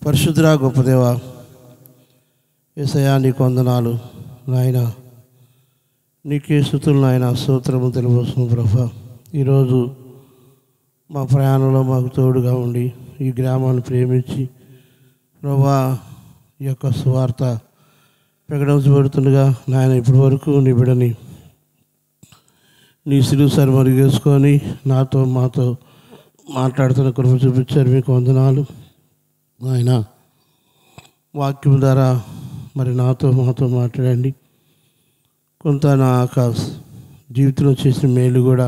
పరిశుద్ధుడా గొప్ప దేవా, యేసయ్యా నీకు వందనాలు నాయన, నీకే స్తుతులు నాయన, స్తోత్రము తెలుపుతున్నాము ప్రభా. ఈరోజు మా ప్రయాణంలో మాకు తోడుగా ఉండి ఈ గ్రామాన్ని ప్రేమించి ప్రభా ఈ యొక్క సువార్త ప్రకటించబడుతుండగా నాయన ఇప్పటి వరకు నీ బిడ్డని నీ సిలువు సరిమరుగు చేసుకొని మాతో మాట్లాడుతున్న కృప చూపించారు, మీకు వందనాలు ఆయన. వాక్యం ద్వారా మరి మాతో మాట్లాడండి. కొంత నా జీవితంలో చేసిన మేలు కూడా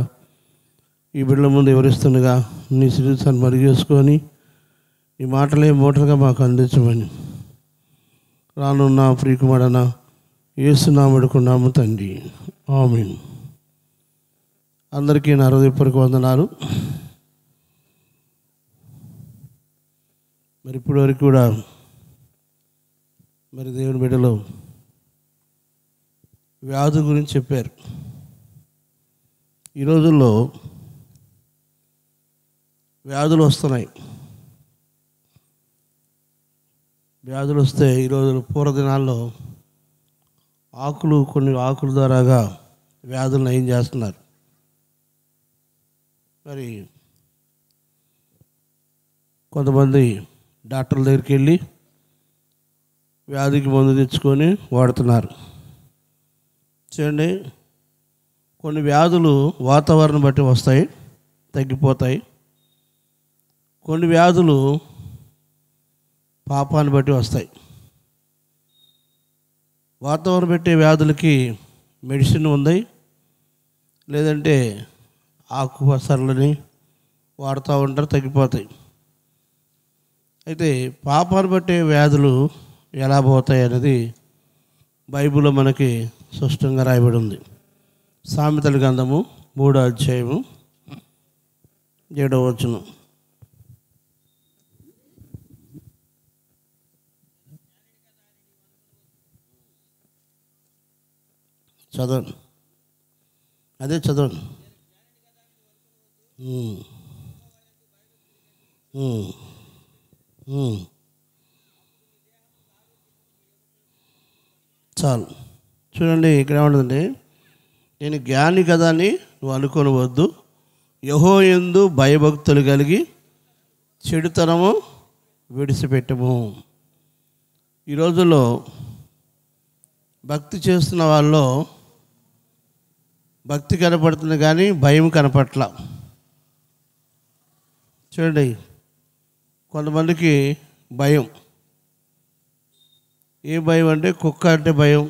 ఈ బిడ్డల ముందు వివరిస్తుండగా నీ సిలువు మరుగు చేసుకొని ఈ మాటలే మూటలుగా మాకు అందించమని రానున్న ప్రియకుమారన యేసునామముడుకున్నాము తండ్రి, ఆమేన్. అందరికీ నా హృదయపూర్వక వందనాలు. మరి ఇప్పటి వరకు కూడా మరి దేవుని బిడ్డలో వ్యాధి గురించి చెప్పారు. ఈ రోజుల్లో వ్యాధులు వస్తున్నాయి. వ్యాధులు వస్తే ఈరోజు పూర్వదినాల్లో కొన్ని ఆకుల ద్వారాగా వ్యాధులు నయం చేస్తున్నారు. మరి కొంతమంది డాక్టర్ల దగ్గరికి వెళ్ళి వ్యాధికి మందు తెచ్చుకొని వాడుతున్నారు. చూడండి, కొన్ని వ్యాధులు వాతావరణం బట్టి వస్తాయి, తగ్గిపోతాయి. కొన్ని వ్యాధులు పాపాన్ని బట్టి వస్తాయి. వాతావరణం పెట్టే వ్యాధులకి మెడిసిన్ ఉంది, లేదంటే ఆకుపసర్లని వాడుతూ ఉంటారు, తగ్గిపోతాయి. అయితే పాపాన్ని బట్టే వ్యాధులు ఎలా పోతాయి అనేది బైబిల్లో మనకి స్పష్టంగా రాయబడి ఉంది. సామెతల గ్రంథము 3వ అధ్యాయము 7వ వచనం. చదవండి, అదే చదవండి. చాలు. చూడండి, ఇక్కడ ఏమంటుందంటే, నేను జ్ఞాని కదా అని నువ్వు అనుకోనవద్దు, యెహోవా యందు భయభక్తులు కలిగి చెడుతనము విడిచిపెట్టము. ఈ రోజుల్లో భక్తి చేస్తున్న వాళ్ళలో భక్తి కనపడుతుంది కానీ భయం కనపట్ల. చూడండి, కొంతమందికి భయం. ఏ భయం అంటే కుక్క అంటే భయం,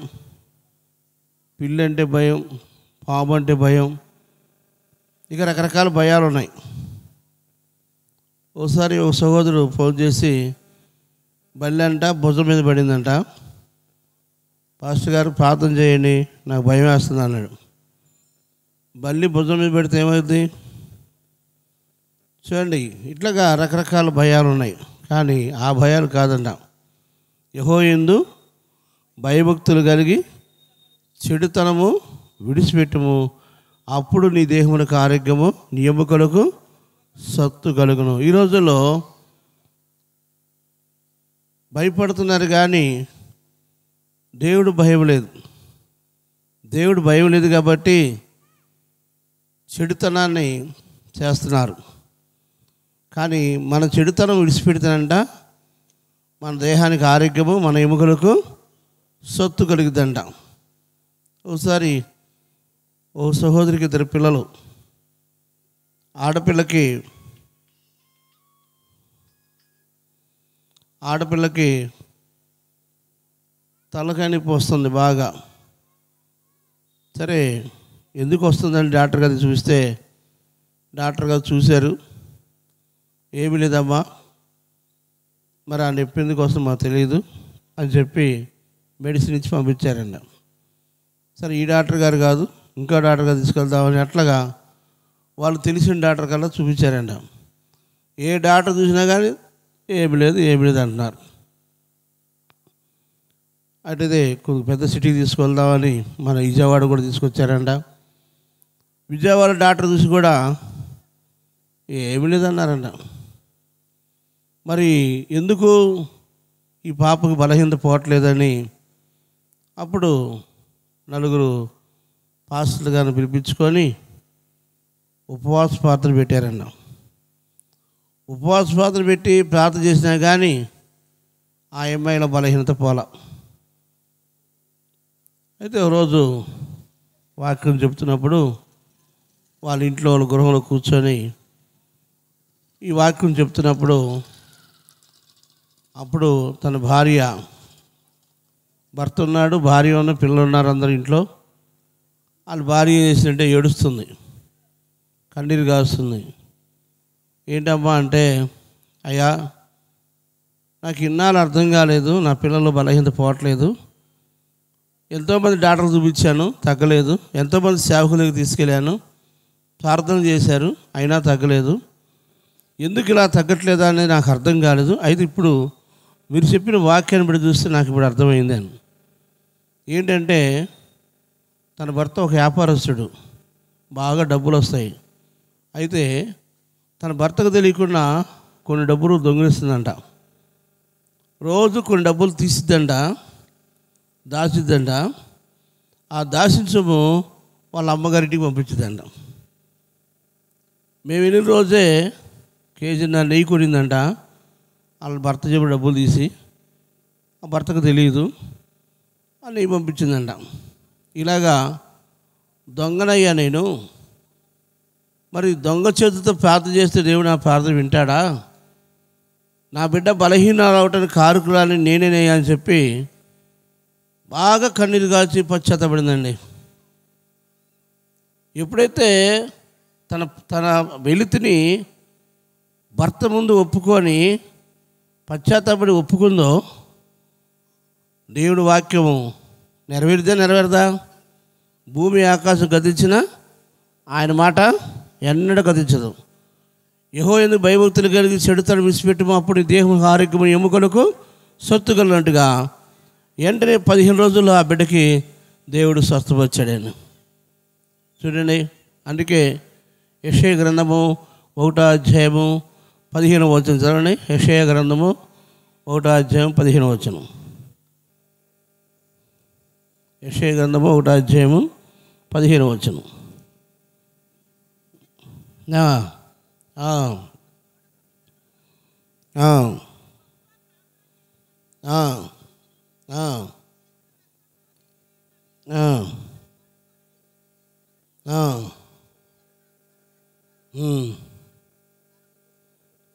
పిల్లి అంటే భయం, పాము అంటే భయం, ఇక రకరకాల భయాలు ఉన్నాయి. ఒకసారి ఒక సహోదరుడు ఫోన్ చేసి, బల్లి అంట భుజం మీద పడిందంట, పాస్టర్ గారు ప్రార్థన చేయండి, నాకు భయం వేస్తుంది అన్నాడు. బల్లి భుజం మీద పెడితే ఏమవుతుంది? చూడండి, ఇట్లాగా రకరకాల భయాలు ఉన్నాయి. కానీ ఆ భయాలు కాదంట. యెహోవా యందు భయభక్తులు కలిగి చెడుతనము విడిచిపెట్టుము, అప్పుడు నీ దేహమునకు ఆరోగ్యము, నీ ఎముకలకు సత్తు కలుగును. ఈ రోజుల్లో భయపడుతున్నారు కానీ దేవుడు భయం లేదు. దేవుడు భయం లేదు కాబట్టి చెడుతనాన్ని చేస్తున్నారు. కానీ మన చెడుతనం విడిచిపెడితేనంట మన దేహానికి ఆరోగ్యము, మన ఎముకలకు సొత్తు కలుగుద్దంట. ఒకసారి ఓ సహోదరికి 2 పిల్లలు. ఆడపిల్లకి తలకాయ నొప్పి వస్తుంది బాగా. సరే, ఎందుకు వస్తుందని డాక్టర్ గారు చూస్తే, డాక్టర్ గారు చూశారు, ఏమీ లేదమ్మా, మరి ఆ నొప్పి ఎందుకు వస్తుంది మాకు తెలియదు అని చెప్పి మెడిసిన్ ఇచ్చి పంపించారండి. సరే, ఈ డాక్టర్ గారు కాదు, ఇంకో డాక్టర్ గారు తీసుకెళ్దామని అట్లాగా వాళ్ళు తెలిసిన డాక్టర్ కల్లా చూపించారండి. ఏ డాక్టర్ చూసినా కానీ ఏమి లేదు అంటున్నారు. అయితే పెద్ద సిటీకి తీసుకెళ్దామని మన విజయవాడ కూడా తీసుకొచ్చారంట. విజయవాడ డాక్టర్ చూసి కూడా ఏమీ లేదన్నారంట. మరి ఎందుకు ఈ పాపకు బలహీనత పోవట్లేదని అప్పుడు నలుగురు పాస్టర్లు గారిని పిలిపించుకొని ఉపవాస ప్రార్థన పెట్టారన్న. ఉపవాస ప్రార్థన పెట్టి ప్రార్థన చేసినా కానీ ఆ అమ్మాయిల బలహీనత పోలా. అయితే ఒకరోజు వాక్యం చెప్తున్నప్పుడు వాళ్ళ ఇంట్లో వాళ్ళ గృహంలో కూర్చొని ఈ వాక్యం చెప్తున్నప్పుడు అప్పుడు తన భార్య, భర్త ఉన్నాడు, భార్య ఉన్న, పిల్లలు ఉన్నారు అందరు ఇంట్లో. వాళ్ళ భార్య ఏం చేసిందంటే ఏడుస్తుంది, కన్నీరు కాస్తుంది. ఏంటమ్మా అంటే, అయ్యా నాకు ఇన్నాళ్ళు అర్థం కాలేదు, నా పిల్లలు బలహీనత పోవట్లేదు. ఎంతోమంది డాక్టర్లు చూపించాను, తగ్గలేదు. ఎంతోమంది సేవకులకి తీసుకెళ్ళాను, ప్రార్థన చేశారు, అయినా తగ్గలేదు. ఎందుకు ఇలా తగ్గట్లేదా అనేది నాకు అర్థం కాలేదు. అయితే ఇప్పుడు మీరు చెప్పిన వాక్యాన్ని బట్టి చూస్తే నాకు ఇప్పుడు అర్థమైంది అని. ఏంటంటే తన భర్త ఒక వ్యాపారస్తుడు, బాగా డబ్బులు వస్తాయి. అయితే తన భర్తకు తెలియకుండా కొన్ని డబ్బులు దొంగిలిస్తుందంట. రోజు కొన్ని డబ్బులు తీసిద్దంట, దాచిద్దంట. ఆ దాచిన సొమ్ము వాళ్ళ అమ్మగారింటికి పంపించిద్దంట. మేము వెళ్ళిన రోజే కేజీన్నర నెయ్యి కొనిందంట. వాళ్ళ భర్త చెప్పి డబ్బులు తీసి, ఆ భర్తకు తెలియదు, ఆ నెయ్యి పంపించిందంట. ఇలాగా దొంగనయ్యా నేను, మరి దొంగ చేతితో ప్రార్థన చేస్తే దేవుడు నా ప్రార్థన వింటాడా? నా బిడ్డ బలహీనాలు అవటానికి కారకురాలని నేనేనయ్యా అని చెప్పి బాగా కన్నీరు కాచి పశ్చాత్తపడిందండి. ఎప్పుడైతే తన తన వెలితిని భర్త ముందు ఒప్పుకొని పశ్చాత్తాపడి ఒప్పుకుందో, దేవుడి వాక్యము నెరవేరదా? భూమి ఆకాశం గతించిన ఆయన మాట ఎన్నడూ గతించదు. యెహోవా యందు భయభక్తులు కలిగి చెడుతను విడిచిపెట్టము, అప్పుడు దేహం ఆరోగ్యము ఎముకలకు సొత్తుగలనట్టుగా వెంటనే 15 రోజుల్లో ఆ బిడ్డకి దేవుడు స్వస్థపరిచాడు. చూడండి, అందుకే యెషయా గ్రంథము 1వ అధ్యాయము 15వ వచనం చదవండి. యెషయా గ్రంథము 1వ అధ్యాయం 15వ వచనం. యెషయా గ్రంథము 1వ అధ్యాయము 15వ వచనం.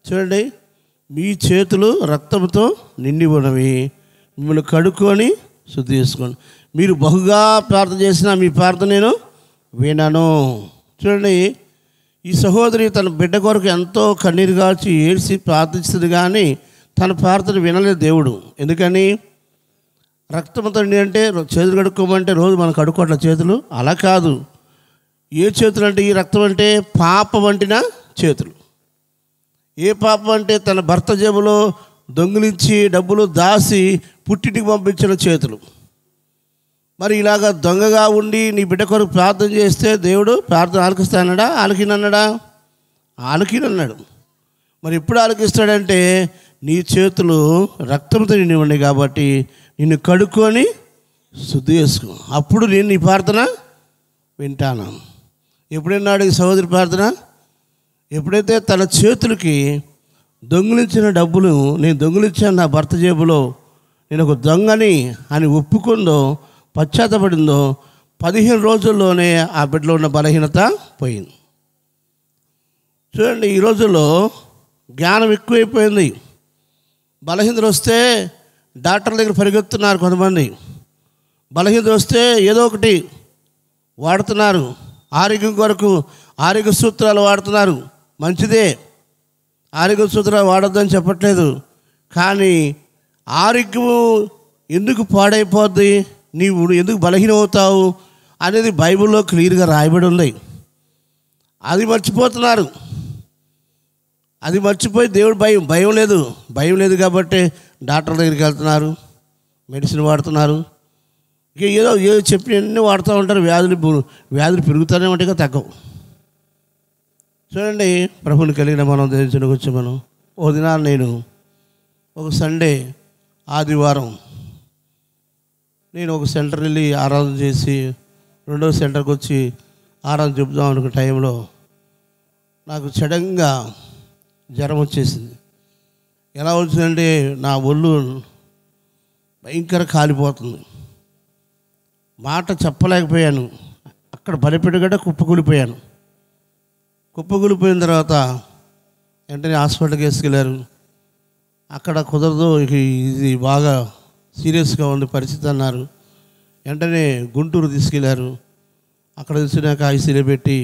చూడండి, మీ చేతులు రక్తంతో నిండి ఉన్నవి, మిమ్మల్ని కడుక్కొని శుద్ధి చేసుకోండి. మీరు బహుగా ప్రార్థన చేసినా మీ ప్రార్థన నేను వినను. చూడండి, ఈ సహోదరి తన బిడ్డ కొరకు ఎంతో కన్నీరు కాచి ఏడ్చి ప్రార్థిస్తుంది, కానీ తన ప్రార్థన వినలేదు దేవుడు. ఎందుకని? రక్తంతో అంటే చేతులు కడుక్కోమంటే రోజు మనం కడుక్కోవట్ల చేతులు, అలా కాదు. ఏ చేతులు అంటే ఈ రక్తం అంటే పాపం వంటిన చేతులు. ఏ పాపం అంటే తన భర్త జేబులో దొంగిలించి డబ్బులు దాసి పుట్టింటికి పంపించిన చేతులు. మరి ఇలాగ దొంగగా ఉండి నీ బిడ్డ కొరకు ప్రార్థన చేస్తే దేవుడు ప్రార్థన ఆలకిస్తానడా? ఆలకినన్నాడు. మరి ఎప్పుడు ఆలకిస్తాడంటే నీ చేతులు రక్తంతో నిండి ఉన్నాయి కాబట్టి నిన్ను కడుక్కొని శుద్ధి చేసుకో, అప్పుడు నేను నీ ప్రార్థన వింటాను. ఎప్పుడన్నాడు ఈ సహోదరి ప్రార్థన? ఎప్పుడైతే తన చేతులకి దొంగిలించిన డబ్బులు నేను దొంగిలించాను నా భర్త జేబులో, నేను ఒక దొంగని అని ఒప్పుకుందో, పశ్చాత్తపడిందో, 15 రోజుల్లోనే ఆ బిడ్డలో ఉన్న బలహీనత పోయింది. చూడండి, ఈ రోజుల్లో జ్ఞానం ఎక్కువైపోయింది. బలహీనతలు వస్తే డాక్టర్ల దగ్గర పరిగెత్తున్నారు కొంతమంది. బలహీనతలు వస్తే ఏదో ఒకటి వాడుతున్నారు, ఆరోగ్యం కొరకు ఆరోగ్య సూత్రాలు వాడుతున్నారు. మంచిదే, ఆరోగ్య సూత్రాలు వాడొద్దని చెప్పట్లేదు. కానీ ఆరోగ్యము ఎందుకు పాడైపోద్ది, నీవు ఎందుకు బలహీనం అవుతావు అనేది బైబిల్లో క్లియర్గా రాయబడి ఉంది. అది మర్చిపోతున్నారు. అది మర్చిపోయి దేవుడు భయం లేదు కాబట్టి డాక్టర్ల దగ్గరికి వెళ్తున్నారు, మెడిసిన్ వాడుతున్నారు. ఇక ఏదో చెప్పినవన్నీ వాడుతూ ఉంటారు. వ్యాధులు పెరుగుతూనే ఉంటాయి, తగ్గవు. చూడండి, ప్రభుని కలిగిన మనం ధరించడానికి వచ్చి మనం ఓ దినాన్ని నేను ఒక సండే ఆదివారం నేను ఒక సెంటర్ వెళ్ళి ఆరాధన చేసి రెండో సెంటర్కి వచ్చి ఆరాధన చెప్దాం అనుకున్న టైంలో నాకు సడన్గా జ్వరం వచ్చేసింది. ఎలా వచ్చిందంటే నా ఒళ్ళు భయంకర కాలిపోతుంది. మాట చెప్పలేకపోయాను. అక్కడ బలిపెట్టుగడ్డ కుప్పకూలిపోయాను. కుప్పకూలిపోయిన తర్వాత వెంటనే హాస్పిటల్కి వేసుకెళ్ళారు. అక్కడ కుదరదు, ఇది బాగా సీరియస్గా ఉంది పరిస్థితి అన్నారు. వెంటనే గుంటూరు తీసుకెళ్ళారు. అక్కడ వచ్చినాక ఐసీలో పెట్టి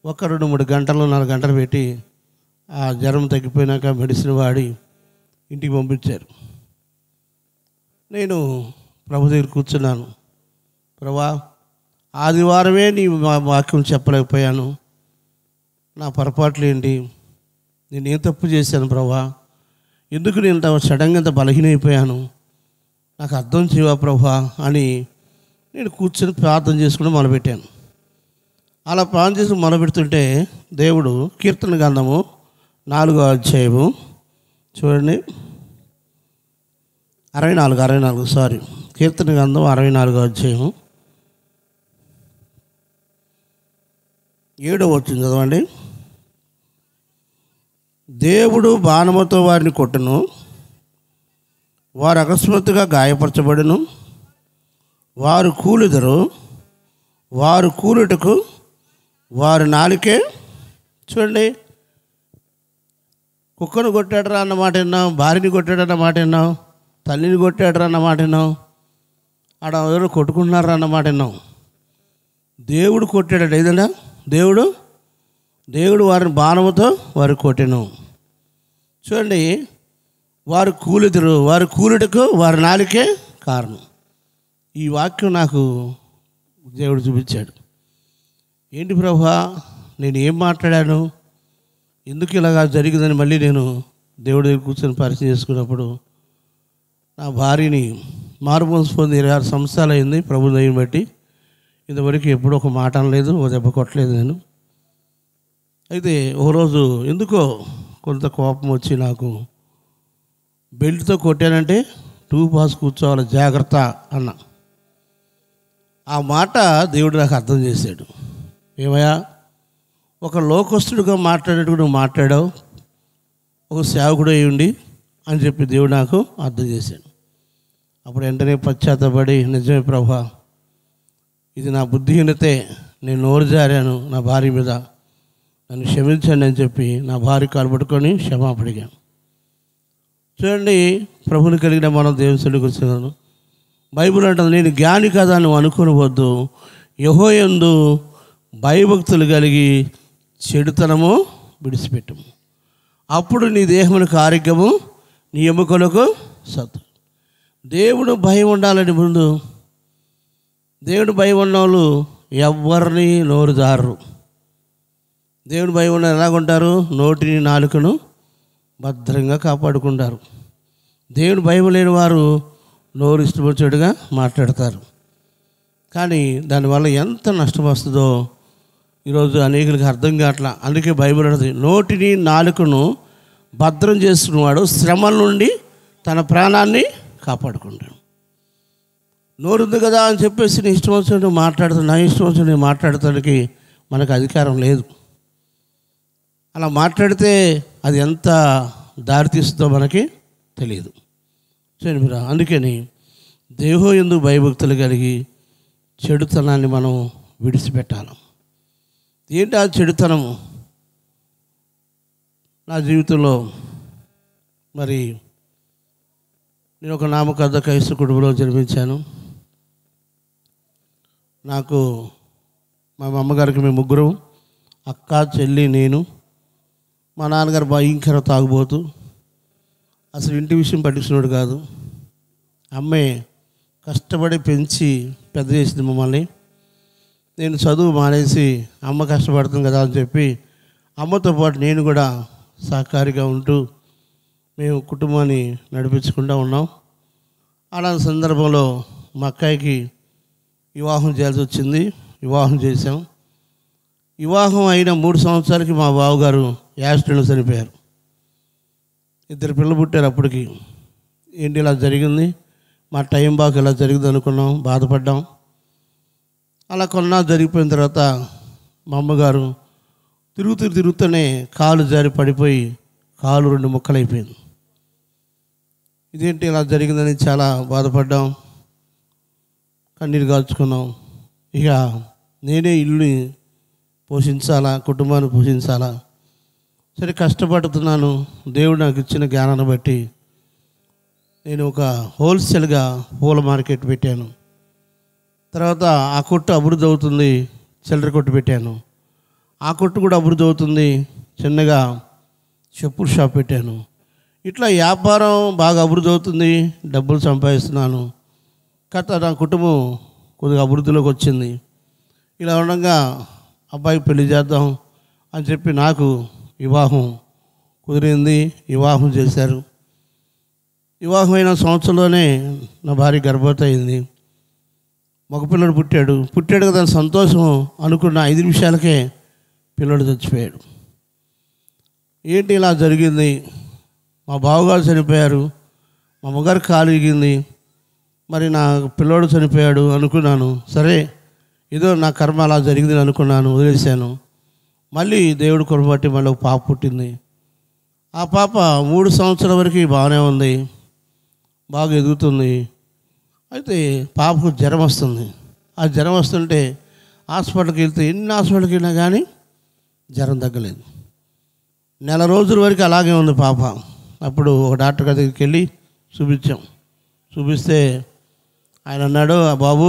2-3 గంటలు 4 గంటలు పెట్టి ఆ జ్వరం తగ్గిపోయినాక మెడిసిన్ వాడి ఇంటికి పంపించారు. నేను ప్రభు దగ్గర కూర్చున్నాను. ప్రభా, ఆదివారమే నీ వాక్యం చెప్పలేకపోయాను. నా పొరపాట్లు ఏంటి? నేను ఏం తప్పు చేశాను ప్రభా? ఎందుకు నేను సడన్గా ఇంత బలహీనైపోయాను? నాకు అర్థం చేయవా ప్రభా అని నేను కూర్చొని ప్రార్థన చేసుకుని మొదలుపెట్టాను. అలా ప్రార్థన చేసి మొదలుపెడుతుంటే దేవుడు కీర్తన గ్రంథము 4వ అధ్యాయము చూడండి, 64 కీర్తన గ్రంథం 64వ అధ్యాయము 7వ వచనం చదవండి. దేవుడు బాణముతో వారిని కొట్టును, వారు అకస్మాత్తుగా గాయపరచబడును, వారు కూలుదరు, వారు కూలుటకు వారు నాలుకే. చూడండి, కుక్కను కొట్టాడరా అన్న మాట విన్నాం, భార్యని కొట్టాడన్న మాట విన్నాం, తల్లిని కొట్టాడరా అన్న మాట విన్నాం, ఆడ ఎవరు కొట్టుకుంటున్నారా అన్న మాట విన్నాం. దేవుడు కొట్టాడు ఏదన్నా? దేవుడు వారిని బాణముతో వారు కొట్టెను. చూడండి, వారు కూలుదురు, వారు కూలుటకు వారి నాలుకే కారణం. ఈ వాక్యం నాకు దేవుడు చూపించాడు. ఏంటి ప్రభా, నేను ఏం మాట్లాడాను, ఎందుకు ఇలాగా జరిగిందని మళ్ళీ నేను దేవుడి దగ్గర కూర్చొని పరిచయం చేసుకున్నప్పుడు నా భార్యని మారుమనసు పొంది 26 సంవత్సరాలు అయింది ప్రభు దయని బట్టి. ఇంతవరకు ఎప్పుడూ ఒక మాట అనలేదు, ఒక దెబ్బ కొట్టలేదు నేను. అయితే ఒకరోజు ఎందుకో కొంత కోపం వచ్చి నాకు బెల్ట్తో కొట్టానంటే 2 పాస్ కూర్చోవాలి జాగ్రత్త అన్న. ఆ మాట దేవుడు నాకు అర్థం చేశాడు. ఏమయ్యా, ఒక లోకస్తుడిగా మాట్లాడేటప్పుడు నువ్వు మాట్లాడావు, ఒక సేవకుడు అయి ఉండి అని చెప్పి దేవుడు నాకు అర్థం చేశాడు. అప్పుడు వెంటనే పశ్చాత్తపడి, నిజమే ప్రభా, ఇది నా బుద్ధిహీనతే, నేను నోరు జారాను నా భార్య మీద, నన్ను క్షమించండి అని చెప్పి నా భార్య కాలు పట్టుకొని క్షమాపణ అడిగాను. చూడండి, ప్రభుని కలిగిన మనం దేవుని సన్నిధికి వచ్చినాను. బైబిల్ అంటుంది, నేను జ్ఞాని కదా నువ్వు అనుకోవద్దు, యెహోవాయందు భయభక్తులు కలిగి చెడుతనము విడిచిపెట్టము, అప్పుడు నీ దేహమునకు ఆరోగ్యము, నీ ఎముకలకు సత్తు. దేవుడు భయం ఉండాలని ముందు దేవుడు భయం ఉన్న వాళ్ళు ఎవరిని నోరు జారరు. దేవుడు భయం ఉన్న ఎలాగుంటారు? నోటిని నాలుకను భద్రంగా కాపాడుకుంటారు. దేవుడు భయం లేని వారు నోరు ఇష్టపచ్చేట్టుగా మాట్లాడతారు. కానీ దానివల్ల ఎంత నష్టం వస్తుందో ఈరోజు అనేకులకు అర్థం కావట్లా. అందుకే బైబిల్ అంటుంది, నోటిని నాలుకను భద్రం చేసుకున్నవాడు శ్రమల నుండి తన ప్రాణాన్ని కాపాడుకుంటాడు. నోరుంది కదా అని చెప్పేసి నీ ఇష్టం వచ్చినట్టు మాట్లాడుతాను, నా ఇష్టం వచ్చినట్టు మాట్లాడటానికి మనకు అధికారం లేదు. అలా మాట్లాడితే అది ఎంత దారితీస్తుందో మనకి తెలియదు. సరే మీరు, అందుకని యెహోవాయందు భయభక్తులు కలిగి చెడుతనాన్ని మనం విడిచిపెట్టాలి. ఏంటి ఆ చెడుతనము? నా జీవితంలో మరి నేను ఒక నామకార్థ క్రైస్తవ కుటుంబంలో జన్మించాను. నాకు మా అమ్మగారికి మేము ముగ్గురం, అక్క, చెల్లి, నేను. మా నాన్నగారు భయంకర తాగుబోతు, అసలు ఇంటి విషయం పట్టించుకున్నాడు కాదు. అమ్మే కష్టపడి పెంచి పెద్ద చేసింది మమ్మల్ని. నేను చదువు మానేసి అమ్మ కష్టపడుతుంది కదా అని చెప్పి అమ్మతో పాటు నేను కూడా సహకారిగా ఉంటూ మేము కుటుంబాన్ని నడిపించుకుంటూ ఉన్నాం. అలాంటి సందర్భంలో మా అక్కాయికి వివాహం చేయాల్సి వచ్చింది. వివాహం చేసాం. వివాహం అయిన 3 సంవత్సరాలకి మా బావగారు యాక్సిడెంట్ చనిపోయారు. 2 పిల్లలు పుట్టారు. అప్పటికి ఏంటి ఇలా జరిగింది, మా టైం బాగా ఇలా జరిగింది అనుకున్నాం, బాధపడ్డాం. అలా కొన్నాళ్ళు జరిగిపోయిన తర్వాత మా అమ్మగారు తిరుగుతూనే కాలు జారి పడిపోయి కాలు 2 ముక్కలైపోయింది. ఇదేంటి ఇలా జరిగిందని చాలా బాధపడ్డాం, కన్నీరు కాల్చుకున్నాం. ఇక నేనే ఇల్లుని పోషించాలా, కుటుంబాన్ని పోషించాలా, సరే కష్టపడుతున్నాను. దేవుడు నాకు ఇచ్చిన జ్ఞానాన్ని బట్టి నేను ఒక హోల్సేల్గా పూల మార్కెట్ పెట్టాను. తర్వాత ఆ కొట్టు అభివృద్ధి అవుతుంది, చిల్లర కొట్టు పెట్టాను. ఆ కొట్టు కూడా అభివృద్ధి అవుతుంది, చిన్నగా చెప్పుల షాప్ పెట్టాను. ఇట్లా వ్యాపారం బాగా అభివృద్ధి అవుతుంది, డబ్బులు సంపాదిస్తున్నాను. కథ నా కుటుంబం కొద్దిగా అభివృద్ధిలోకి వచ్చింది. ఇలా ఉండగా అబ్బాయికి పెళ్లి చేద్దాం అని చెప్పి నాకు వివాహం కుదిరింది, వివాహం చేశారు. వివాహం అయిన సంవత్సరంలోనే నా భార్య గర్భవతి అయింది. మగపిల్లడు పుట్టాడు కదా సంతోషం అనుకున్న 5 నిమిషాలకే పిల్లడు చచ్చిపోయాడు. ఏంటి ఇలా జరిగింది, మా బావగారు చనిపోయారు, మా అమ్మగారు కాలు ఇరిగింది, మరి నా పిల్లోడు చనిపోయాడు అనుకున్నాను. సరే ఏదో నా కర్మ అలా జరిగింది అనుకున్నాను, వదిలేశాను. మళ్ళీ దేవుడు కృప బట్టి మళ్ళీ ఒక పాప పుట్టింది. ఆ పాప 3 సంవత్సరాల వరకు బాగానే ఉంది, బాగా ఎదుగుతుంది. అయితే పాపకు జ్వరం వస్తుంది. ఆ జ్వరం వస్తుంటే హాస్పిటల్కి వెళ్తే ఎన్ని హాస్పిటల్కి వెళ్ళినా కానీ జ్వరం తగ్గలేదు. 1 నెల రోజుల వరకు అలాగే ఉంది పాప. అప్పుడు ఒక డాక్టర్ గారి దగ్గరికి వెళ్ళి చూపిస్తే ఆయన అన్నాడు, బాబు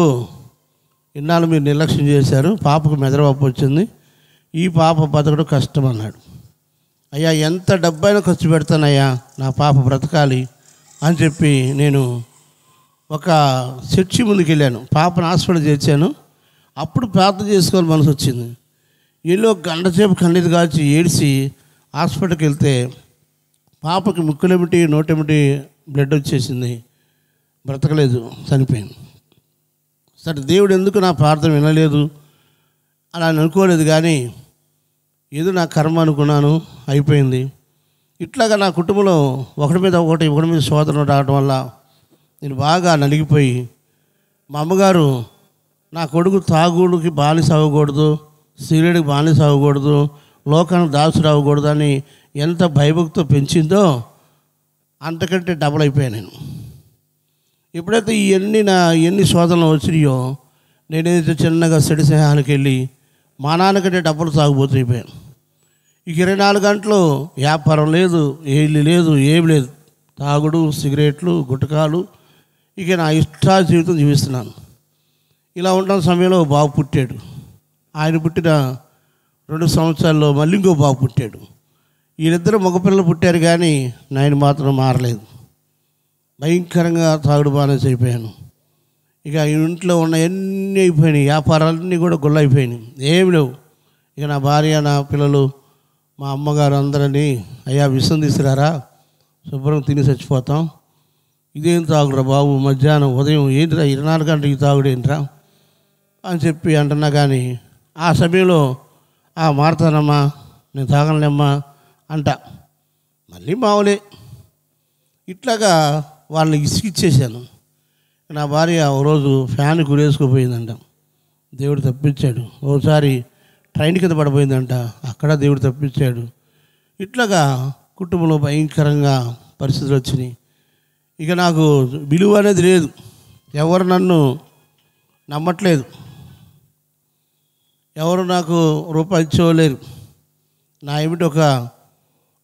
ఇన్నాళ్ళు మీరు నిర్లక్ష్యం చేశారు, పాపకు మెదడువాపు వచ్చింది, ఈ పాప బతకడం కష్టం అన్నాడు. అయ్యా ఎంత డబ్బైనా ఖర్చు పెడతానయ్యా, నా పాప బ్రతకాలి అని చెప్పి నేను ఒక చర్చి ముందుకు వెళ్ళాను. పాపను హాస్పిటల్ చేర్చాను. అప్పుడు ప్రార్థన చేసుకోవాలి మనసు వచ్చింది. వీళ్ళు గంట సేపు కన్నీరు కాల్చి ఏడిసి హాస్పిటల్కి వెళ్తే పాపకి ముక్కులేమిటి నోటేమిటి బ్లడ్ వచ్చేసింది, బ్రతకలేదు, చనిపోయింది. సరే దేవుడు ఎందుకు నా ప్రార్థన వినలేదు అలా అనుకోలేదు, కానీ ఏదో నా కర్మ అనుకున్నాను, అయిపోయింది. ఇట్లాగా నా కుటుంబంలో ఒకటి మీద శోధన రావడం వల్ల నేను బాగా నలిగిపోయి, మా అమ్మగారు నా కొడుకు తాగుడికి బానిస అవ్వకూడదు, సిగరెట్కి బానిస అవ్వకూడదు, లోకానికి దాసుడు అవ్వకూడదు అని ఎంత భయభక్తితో పెంచిందో అంతకంటే డబల్ అయిపోయాను నేను. ఎప్పుడైతే ఎన్ని శోధనలు వచ్చినాయో నేనైతే చిన్నగా సెడిసేహానికి వెళ్ళి మా నాన్నకంటే డబ్బులు తాగుబోతుయిపోయాను. ఇక 24 గంటలు వ్యాపారం లేదు, ఏళ్ళు లేదు, ఏమి లేదు, తాగుడు, సిగరెట్లు, గుటకాలు, ఇక నా ఇష్ట జీవితం జీవిస్తున్నాను. ఇలా ఉన్న సమయంలో బాబు పుట్టాడు. ఆయన పుట్టిన 2 సంవత్సరాల్లో మళ్ళీ ఇంకో బాబు పుట్టాడు. వీళ్ళిద్దరూ మగపిల్లలు పుట్టారు, కానీ నేను మాత్రం మారలేదు. భయంకరంగా తాగుడు బాగానే అయిపోయాను. ఇక ఇంట్లో ఉన్న ఎన్ని అయిపోయినాయి, వ్యాపారాలన్నీ కూడా గొల్లైపోయినాయి, ఏమి లేవు. ఇక నా భార్య, నా పిల్లలు, మా అమ్మగారు అందరినీ, అయ్యా విషం తీసుకురారా, శుభ్రం తిని చచ్చిపోతాం, ఇదేం తాగురా బాబు, మధ్యాహ్నం ఉదయం ఏంటిరా 24 గంటలు ఈ తాగుడు ఏంట్రా అని చెప్పి అంటున్నా. కానీ ఆ సమయంలో మారుతానమ్మా, నేను తాగలేమ్మా అంట, మళ్ళీ మామూలే. ఇట్లాగా వాళ్ళని ఇసుకిచ్చేసాను. నా భార్య ఒకరోజు ఫ్యాన్ గురేసుకుపోయిందంట, దేవుడు తప్పించాడు. ఓసారి ట్రైన్ కింద పడిపోయిందంట, అక్కడ దేవుడు తప్పించాడు. ఇట్లాగా కుటుంబంలో భయంకరంగా పరిస్థితులు వచ్చినాయి. ఇక నాకు విలువ అనేది లేదు, ఎవరు నన్ను నమ్మట్లేదు, ఎవరు నాకు రూపాయి ఇచ్చేవాలేరు. ఏమిటి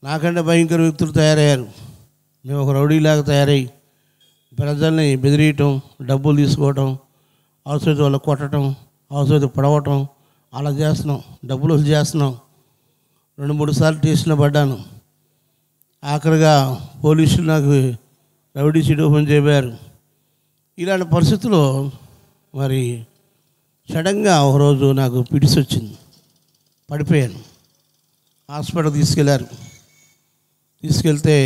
నాకంటే భయంకర వ్యక్తులు తయారయ్యారు. మేము ఒక రౌడీలాగా తయారై ప్రజల్ని బెదిరియటం, డబ్బులు తీసుకోవటం, అవసరం వాళ్ళకి కొట్టడం, అవసరం పడవటం, అలా చేస్తున్నాం, డబ్బులు చేస్తున్నాం. 2-3 సార్లు స్టేషన్లో పడ్డాను. ఆఖరిగా పోలీసులు నాకు రౌడీ షీట్ ఓపెన్ చేయబోయారు. ఇలాంటి పరిస్థితుల్లో మరి సడన్గా ఒకరోజు నాకు పిడిసి వచ్చింది, పడిపోయాను. హాస్పిటల్ తీసుకెళ్తే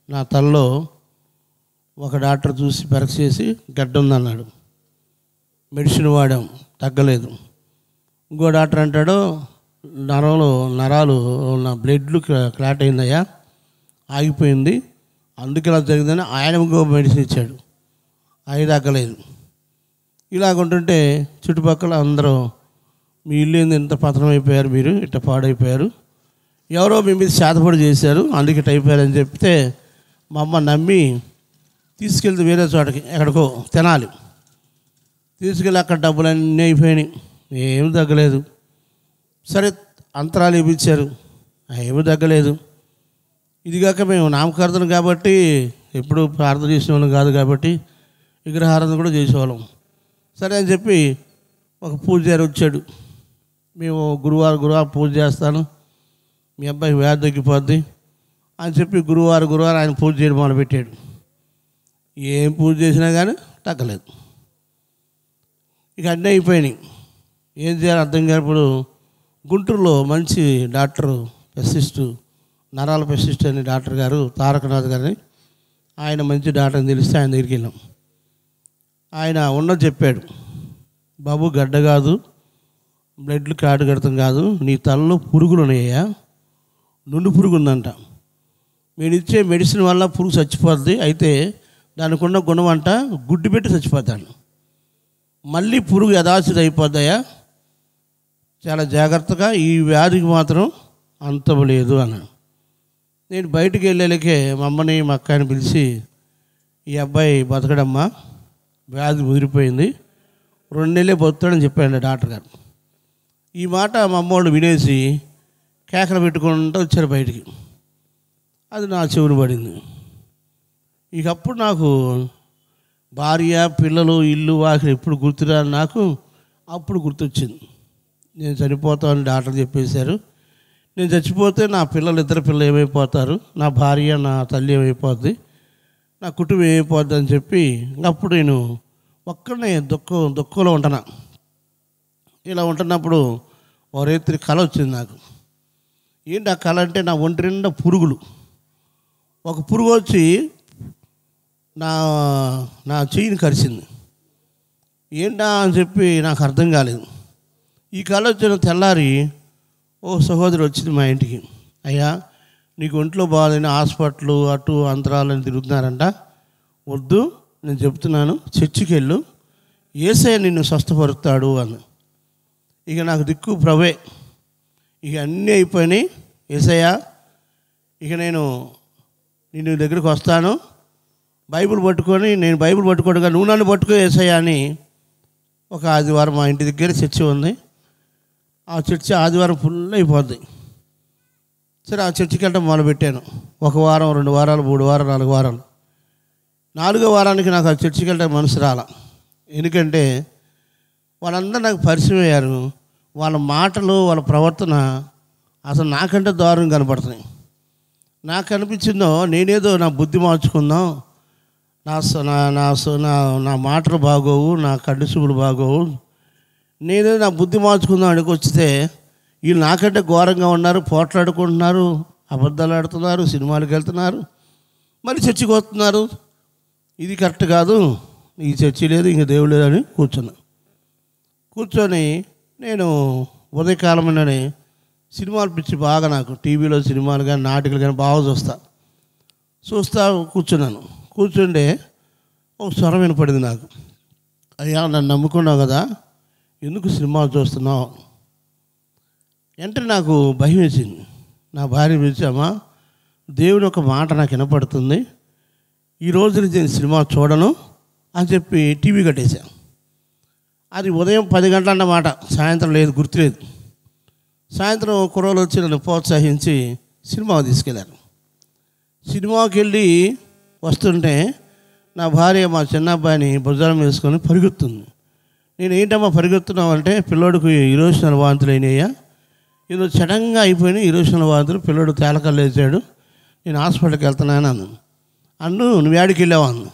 నా తలలో ఒక డాక్టర్ చూసి పరీక్ష చేసి గడ్డ ఉందన్నాడు. మెడిసిన్ వాడాం, తగ్గలేదు. ఇంకో డాక్టర్ అంటాడు, నరాలు నా బ్లడ్లు క్లాట్ అయిందయ్యా, ఆగిపోయింది, అందుకే ఇలా జరిగిందని ఆయన ఇంకో మెడిసిన్ ఇచ్చాడు, అవి తగ్గలేదు. ఇలాగుంటుంటే చుట్టుపక్కల అందరూ మీ ఇల్లు ఏంది ఇంత పతనం అయిపోయారు, మీరు ఇట్లా పాడైపోయారు, ఎవరో మీ మీద శాతపడి చేశారు అందుకే ఇట్లా అయిపోయారని చెప్తే మా అమ్మ నమ్మి తీసుకెళ్తే వేరే చోటకి ఎక్కడికో తినాలి తీసుకెళ్ళి అక్కడ డబ్బులన్నీ అయిపోయినాయి, ఏమి తగ్గలేదు. సరే అంతరాలు ఇప్పించారు, ఏమీ తగ్గలేదు. ఇదిగాక మేము నామకార్థన కాబట్టి ఎప్పుడు ప్రార్థన చేసిన వాళ్ళం కాదు కాబట్టి విగ్రహారాధన కూడా చేసేవాళ్ళం. సరే అని చెప్పి ఒక పూజారి వచ్చాడు, మేము గురువారం పూజ చేస్తాను, మీ అబ్బాయి వ్యాధి తగ్గిపోద్ది అని చెప్పి గురువారం ఆయన పూజ చేయడం మొదలుపెట్టాడు. ఏం పూజ చేసినా కానీ తగ్గలేదు. ఇక అన్నీ అయిపోయినాయి, ఏం చేయాలో అర్థం కానప్పుడు గుంటూరులో మంచి డాక్టరు స్పెషలిస్టు, నరాల స్పెషలిస్ట్ అనే డాక్టర్ గారు తారకనాథ్ గారిని, ఆయన మంచి డాక్టర్ని తెలిస్తే ఆయన దగ్గరికి వెళ్ళాం. ఆయన ఉన్నది చెప్పాడు, బాబు గడ్డ కాదు, బ్లడ్లు కాటు కడతాం కాదు, నీ తలలో పురుగులు ఉన్నాయా, నుండి పురుగు ఉందంట, మీరు ఇచ్చే మెడిసిన్ వల్ల పురుగు చచ్చిపోద్ది, అయితే దానికి ఉన్న గుణం అంట గుడ్డు పెట్టి చచ్చిపోతాను, మళ్ళీ పురుగు యథాస్థితి అయిపోద్దాయా, చాలా జాగ్రత్తగా, ఈ వ్యాధికి మాత్రం అంతం లేదు అన్నాడు. నేను బయటికి వెళ్ళేలకే మా అమ్మని మా అక్కని పిలిచి, ఈ అబ్బాయి బతకడమ్మా, వ్యాధి ముదిరిపోయింది, 2 నెలలే బతుకుతాడని చెప్పాడు డాక్టర్ గారు. ఈ మాట మా అమ్మ వాళ్ళు వినేసి కేకలు పెట్టుకుంటూ వచ్చారు బయటికి. అది నా చెవులు పడింది. ఇక అప్పుడు నాకు భార్య, పిల్లలు, ఇల్లు, వాకిలి ఎప్పుడు గుర్తురా నాకు అప్పుడు గుర్తొచ్చింది. నేను చనిపోతామని డాక్టర్ చెప్పేశారు, నేను చచ్చిపోతే నా ఇద్దరు పిల్లలు ఏమైపోతారు, నా భార్య, నా తల్లి ఏమైపోద్ది, నా కుటుంబం ఏమైపోద్ది అని చెప్పి అప్పుడు నేను ఒక్కడనే దుఃఖంలో ఉంటున్నా. ఇలా ఉంటున్నప్పుడు ఓ రేత్రి కళ వచ్చింది నాకు. ఏంటి ఆ కళ అంటే, నా ఒంటి నిండా పురుగులు, ఒక పురుగు వచ్చి నా చెయ్యిని కరిచింది. ఏంటా అని చెప్పి నాకు అర్థం కాలేదు. ఈ కళ వచ్చిన తెల్లారి ఓ సహోదరు వచ్చింది మా ఇంటికి, అయ్యా నీకు ఒంట్లో బాగాలేని హాస్పిటల్ అటు అంతరాలని తిరుగుతున్నారంట, వద్దు నేను చెప్తున్నాను, చర్చికి వెళ్ళు, యేసయ్య నిన్ను స్వస్థపరుస్తాడు అని. ఇక నాకు దిక్కు ప్రభే, ఇక అన్నీ అయిపోయినాయి, యేసయ్య ఇక నేను నిన్ను దగ్గరికి వస్తాను, బైబిల్ పట్టుకొని, నేను బైబిల్ పట్టుకోవడం నువ్వు నన్ను పట్టుకో యేసయ్య అని. ఒక ఆదివారం మా ఇంటి దగ్గర చర్చి ఉంది, ఆ చర్చి ఆదివారం ఫుల్ అయిపోద్ది. సరే ఆ చర్చికి వెళ్ళడం మొదలుపెట్టాను. 1 వారం, 2 వారాలు, 3 వారాలు, 4 వారాలు. 4వ వారానికి నాకు ఆ చర్చికి వెళ్ళడం మనసు రాల. ఎందుకంటే వాళ్ళందరూ నాకు పరిచయం అయ్యారు, వాళ్ళ మాటలు, వాళ్ళ ప్రవర్తన అసలు నాకంటే దారుణంగా కనపడుతున్నాయి. నాకు అనిపించిందో నేనేదో నా బుద్ధి మార్చుకుందాం, నా మాటలు బాగోవు, నా కడ్డుసూపులు బాగోవు, నేనే నా బుద్ధి మార్చుకుందాం అడిగి వచ్చితే వీళ్ళు నాకంటే ఘోరంగా ఉన్నారు, పోట్లాడుకుంటున్నారు, అబద్ధాలు ఆడుతున్నారు, సినిమాలకు వెళ్తున్నారు, మళ్ళీ చర్చికి వస్తున్నారు. ఇది కరెక్ట్ కాదు, ఈ చర్చి లేదు, ఇంక దేవుడు లేదని కూర్చొని నేను ఉదయకాలంలోనే సినిమాలు పిచ్చి బాగా, నాకు టీవీలో సినిమాలు కానీ నాటికలు కానీ బాగా చూస్తా కూర్చున్నాను. కూర్చుంటే ఒక స్వరం వినపడింది నాకు, అయ్యా నన్ను నమ్ముకున్నావు కదా, ఎందుకు సినిమాలు చూస్తున్నావు? వెంటనే నాకు భయం వేసింది. నా భార్య పిలిచామా, దేవుని ఒక మాట నాకు వినపడుతుంది, ఈ రోజు నుంచి నేను సినిమా చూడను అని చెప్పి టీవీ కట్టేశాను. అది ఉదయం 10 గంటల అన్నమాట, సాయంత్రం లేదు, గుర్తులేదు. సాయంత్రం కుర్రోళ్ళు వచ్చి నన్ను ప్రోత్సహించి సినిమాకి తీసుకెళ్ళారు. సినిమాకి వెళ్ళి వస్తుంటే నా భార్య మా చిన్న అబ్బాయిని భుజాలం వేసుకొని పరిగెత్తుంది. నేను ఏంటమ్మా పరిగెత్తున్నావు అంటే, పిల్లోడికి ఇరోషనల్ వాంతులు అయినాయ్యా, ఏదో సడన్గా అయిపోయినాయి ఇరోషనల్ వాంతులు, పిల్లోడు తేలకల్లు వేసాడు, నేను హాస్పిటల్కి వెళ్తున్నాను నువ్వు ఏడికి వెళ్ళావు అన్న.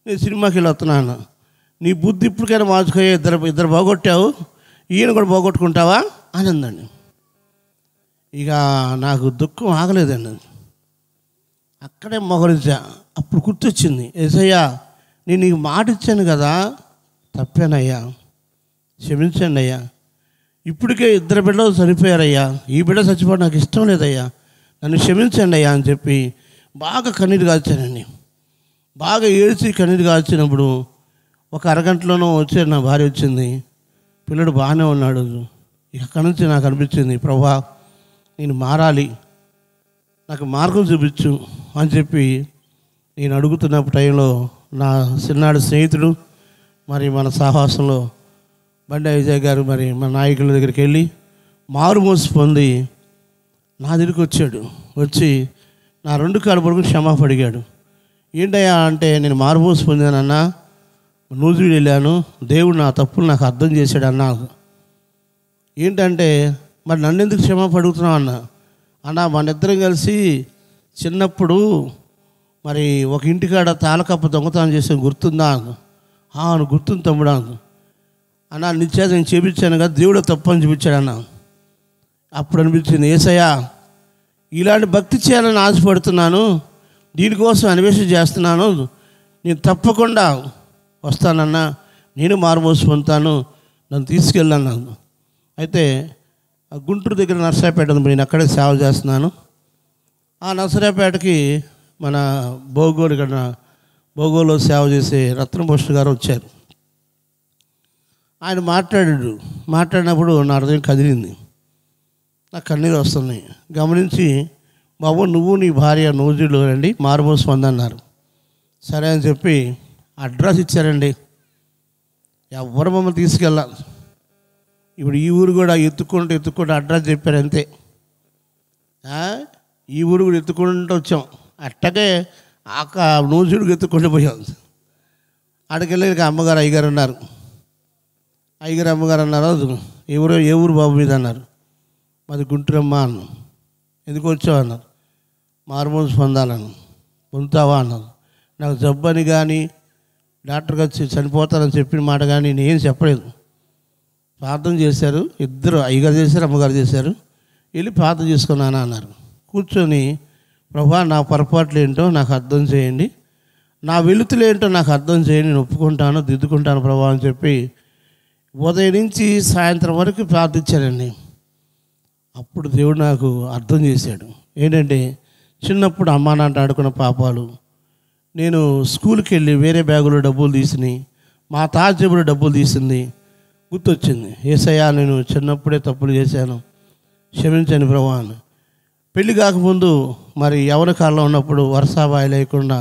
నేను సినిమాకి వెళ్ళి వస్తున్నాను. నీ బుద్ధి ఇప్పటికైనా మార్చుకోయే, ఇద్దరు బాగొట్టావు, ఈయన కూడా బాగొట్టుకుంటావా అని అందండి. ఇక నాకు దుఃఖం ఆగలేదండి, అక్కడే మొగలిచా. అప్పుడు గుర్తొచ్చింది, యేసయ్యా నేను నీకు మాట ఇచ్చాను కదా, తప్పానయ్యా, క్షమించండి అయ్యా, ఇప్పటికే 2 బిడ్డలు చనిపోయారయ్యా, ఈ బిడ్డ చచ్చిపోవడం నాకు ఇష్టం లేదయ్యా, నన్ను క్షమించండి అయ్యా అని చెప్పి బాగా కన్నీరు కాల్చానండి. బాగా ఏడ్చి కన్నీరు కాల్చినప్పుడు ఒక అరగంటలోనూ వచ్చాడు, నా భార్య వచ్చింది. పిల్లడు బాగానే ఉన్నాడు. ఇక అక్కడి నుంచి నాకు అనిపించింది, ప్రభువా నేను మారాలి, నాకు మార్గం చూపించు అని చెప్పి నేను అడుగుతున్నప్పుడు టైంలో నా చిన్నాడు స్నేహితుడు, మరి మన సాహసంలో బండి విజయ్ గారు, మరి మన నాయకుల దగ్గరికి వెళ్ళి మారు మోసి పొంది నా దగ్గరికి వచ్చాడు. వచ్చి నా 2 కాళ్ళు పడుకుని క్షమాపణ అడిగాడు. ఏంటయ్యా అంటే, నేను మారుమోసి పొందానన్నా, నూజివీడు వెళ్ళాను, దేవుడు నా తప్పులు నాకు అర్థం చేశాడు అన్నా. ఏంటంటే, మరి నన్ను ఎందుకు క్షమాపణ అడుగుతున్నావు అన్నా, మన ఇద్దరం కలిసి చిన్నప్పుడు మరి ఒక ఇంటికాడ తాళకప్ప దొంగతనం చేసే గుర్తుందా? గుర్తుంది తమ్ముడా అన్నా, నిశ్చేత నేను చేపించాను కదా, దేవుడు తప్పు అని చూపించాడు అన్నా. అప్పుడు అనిపించింది, యేసయ్యా ఇలాంటి భక్తి చేయాలని ఆశపడుతున్నాను, దీనికోసం అన్వేషణ చేస్తున్నాను, నేను తప్పకుండా వస్తానన్నా, నేను మారుమోసి పొందుతాను, నన్ను తీసుకెళ్ళాను. అయితే గుంటూరు దగ్గర నర్సరాపేట ఉంది, నేను అక్కడే సేవ చేస్తున్నాను. ఆ నర్సరాపేటకి మన భోగోలో సేవ చేసే రత్నభూషణ్ గారు వచ్చారు. ఆయన మాట్లాడినప్పుడు నా హృదయం కదిలింది, నాకు కన్నీరు వస్తున్నాయి. గమనించి, బాబు నువ్వు నీ భార్య నూజిలో రండి, మారుమోసి పొందన్నారు. సరే అని చెప్పి అడ్రస్ ఇచ్చారండి. ఎవరు మమ్మల్ని తీసుకెళ్ళాలి. ఇప్పుడు ఈ ఊరు కూడా ఎత్తుక్కుంటూ అడ్రస్ చెప్పారు అంతే. ఈ ఊరు కూడా ఎత్తుకుంటూ వచ్చాం. అట్టగే నూజిడికి ఎత్తుకుంటూ పోయాం. అక్కడికి వెళ్ళి అమ్మగారు అయ్యగారు ఉన్నారు. అయ్యగారు అమ్మగారు అన్నారు, ఏ ఊరు బాబు మీద అన్నారు. మాది గుంటూరమ్మ అన్నాను. ఎందుకు వచ్చావు అన్నారు. మారుమోసి పొందాలను. పొందుతావా అన్నారు. నాకు జబ్బు అని కానీ డాక్టర్ గారు చనిపోతానని చెప్పిన మాట కానీ నేను చెప్పలేదు. ప్రార్థన చేశారు, ఇద్దరు అయ్యగారు చేశారు, అమ్మగారు చేశారు. వెళ్ళి ప్రార్థన చేసుకున్నాను అన్నారు. కూర్చొని, ప్రభువా నా పొరపాట్లు ఏంటో నాకు అర్థం చేయండి, నా వెలుతులు ఏంటో నాకు అర్థం చేయండి, నేను ఒప్పుకుంటాను, దిద్దుకుంటాను ప్రభువా అని చెప్పి ఉదయం నుంచి సాయంత్రం వరకు ప్రార్థించానండి. అప్పుడు దేవుడు నాకు అర్థం చేశాడు. ఏంటంటే, చిన్నప్పుడు అమ్మా నాన్న ఆడుకున్న పాపాలు, నేను స్కూల్కి వెళ్ళి వేరే బ్యాగులో డబ్బులు తీసినాయి, మా తాత జేబులో డబ్బులు తీసింది గుర్తొచ్చింది. యేసయ్యా నేను చిన్నప్పుడే తప్పులు చేశాను, క్షమించండి ప్రభువా అని. పెళ్ళి కాకముందు మరి యవ్వన కాలంలో ఉన్నప్పుడు వరసాబాయి లేకుండా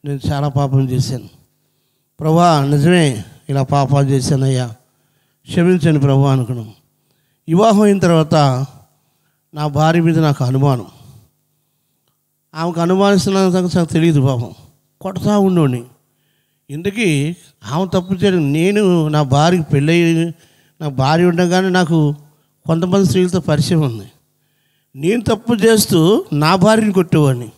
నేను చాలా పాపం చేశాను. ప్రభువా నిజమే, ఇలా పాపాలు చేశానయ్యా, క్షమించండి ప్రభువా అనుకున్నాను. వివాహం అయిన తర్వాత నా భార్య మీద నాకు అనుమానం. ఆమెకు అనుమానిస్తున్న నాకు తెలియదు. పాపం కొడతా ఉండోని. ఇందుకీ ఆమె తప్పు చేయడం, నేను నా భార్యకి పెళ్ళయి నా భార్య ఉండగానే నాకు కొంతమంది స్త్రీలతో పరిచయం ఉంది. నేను తప్పు చేస్తూ నా భార్యని కొట్టేవాడిని,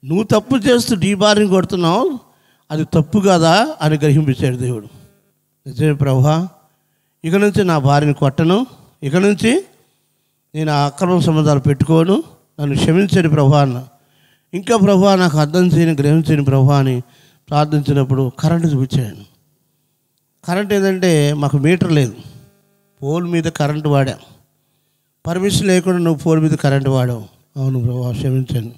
నువ్వు తప్పు చేస్తూ నీ భార్యని కొడుతున్నావు, అది తప్పు కదా అని గ్రహింపించాడు దేవుడు. నిజమే ప్రభువా, ఇక నుంచి నా భార్యని కొట్టను, ఇక నుంచి నేను అక్రమ సంబంధాలు పెట్టుకోను, నన్ను క్షమించని ప్రభువా అన్న. ఇంకా ప్రభువా నాకు అర్థం చేయని గ్రహించని ప్రభువా అని ప్రార్థించినప్పుడు కరెంటు చూపించాను. కరెంట్ ఏంటంటే మాకు మీటర్ లేదు, పోల్ మీద కరెంటు వాడాం. పర్మిషన్ లేకుండా నువ్వు పోల్ మీద కరెంటు వాడావు. అవును ప్రభువా క్షమించాను.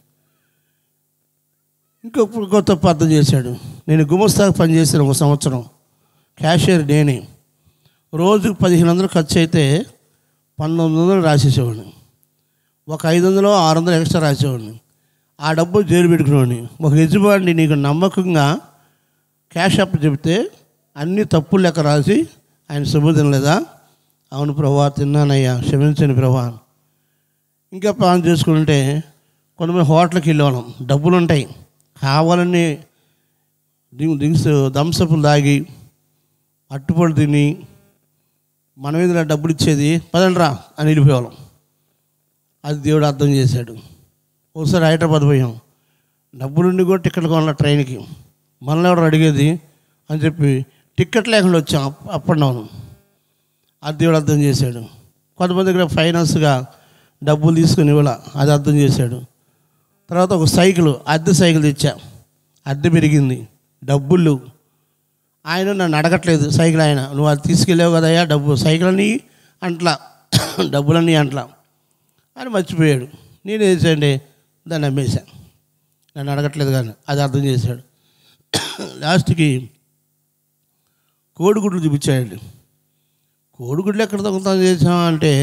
ఇంకొక తప్పు అర్థం చేశాడు. నేను గుమస్తాకు పనిచేసిన 1 సంవత్సరం, క్యాషియర్ నేనే. రోజుకు 1500 ఖర్చు అయితే 1900 రాసేసేవాడిని. ఒక 500 600 ఎక్స్ట్రా రాసేవాడిని. ఆ డబ్బు జైలు పెట్టుకునేవాడిని. ఒక యజమాని నీకు నమ్మకంగా క్యాష్ అప్ చెబితే అన్ని తప్పులు లెక్క రాసి, ఆయన సొమ్ము తినలేదా? అవును ప్రభువా తిన్నానయ్యా, క్షమించండి ప్రభువా. ఇంకా ప్లాన్ చేసుకుంటే కొంతమంది హోటల్కి వెళ్ళేవాళ్ళం, డబ్బులు ఉంటాయి, కావాలని థమ్సప్లు తాగి అట్టుపడి తిని మన మీద డబ్బులు ఇచ్చేది, పదండ్రా అని వెళ్ళిపోయేవాళ్ళం. అది దేవుడు అర్థం చేశాడు. ఒకసారి హైదరాబాద్ పోయాం, డబ్బులుండి కూడా టికెట్ కొనాలి ట్రైన్కి, మనల్ని ఎవరు అడిగేది అని చెప్పి టికెట్ లేకుండా వచ్చాం అప్పటినవును. అది దేవుడు అర్థం చేశాడు. కొంతమంది దగ్గర ఫైనాన్స్గా డబ్బులు తీసుకుని ఇవ్వాల, అది అర్థం చేశాడు. తర్వాత ఒక సైకిల్, అద్దె సైకిల్ తెచ్చా, అద్దె పెరిగింది, డబ్బులు ఆయన నన్ను అడగట్లేదు. సైకిల్ ఆయన, నువ్వు అది తీసుకెళ్ళావు కదయ్యా డబ్బు, సైకిల్ అని అంట్లా డబ్బులన్నీ అంట్లా అని మర్చిపోయాడు. నేను వేసండి దాన్ని అమ్మేశాను. నన్ను అడగట్లేదు కానీ అది అర్థం చేశాడు. లాస్ట్కి కోడిగుడ్లు చూపించాడండి. కోడిగుడ్లు ఎక్కడ దొంగతనం చేసామంటే